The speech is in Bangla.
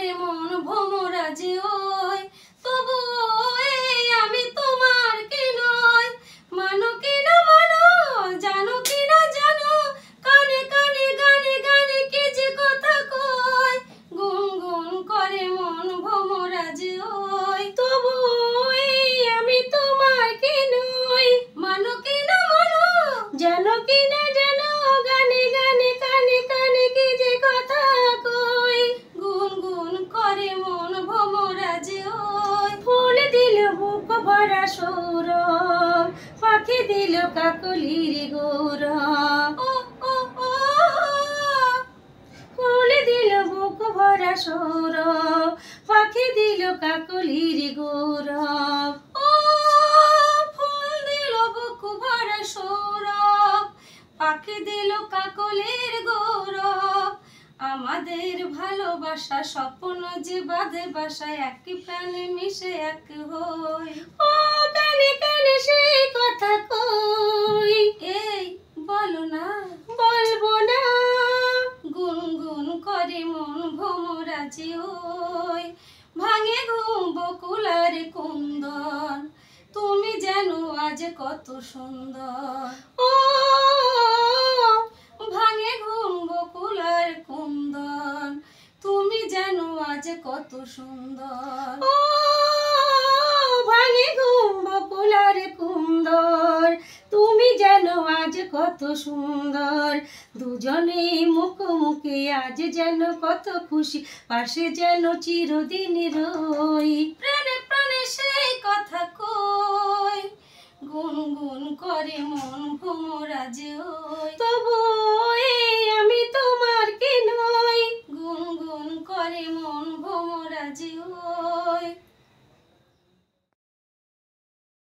করে মন ভোমরা যে ওই, তবু আমি তোমার কি নয়। মানো কি না মানো, জানো কি না জানো, কানে কানে গানে গানে কি যে কথা কয়। গুনগুন করে মন ভোমরা যে ওই, তবু আমি তোমার কি নয়। মানো কি না মানো, জানো কি না জানো, গানে গানে কানে কানে কি যে কথা কই। গুনগুন করে মন ভোমরা যে ওই। ফুল দিল বুক ভরা সৌরভ, পাখি দিল কাকলির গৌরব। ও ও ও, ফুল দিল বুক ভরা সৌরভ, পাখি দিল কাকলির গৌরব। ও ফুল দিল বুক ভরা সৌরভ, পাখি দিল কাকলির গৌরব। আমাদের ভালোবাসা স্বপ্ন যে বাঁধে বাসা, একই প্রাণে মিশে এক হই। ও কানে কানে সেই কথা কই, এই বলো না বলবো না। গুনগুন করে মন ভোমরা যে ওই, ভাঙে ঘুম বকুলার কুন্দন, তুমি যেন আজ কত সুন্দর। ও ভাঙে ঘুম বকুলার কুন্দন, তুমি যেন আজ কত সুন্দর। ও ভাঙে ঘুম বকুলার কুন্দর, তুমি যেন আজ কত সুন্দর। দুজনে মুখোমুখি আজ যেন কত খুশি, পাশে যেন চিরদিন রই। প্রাণে প্রাণে সেই কথা কই, গুনগুন করে মন ভোমরা যে ওই, তবু আমি তোমার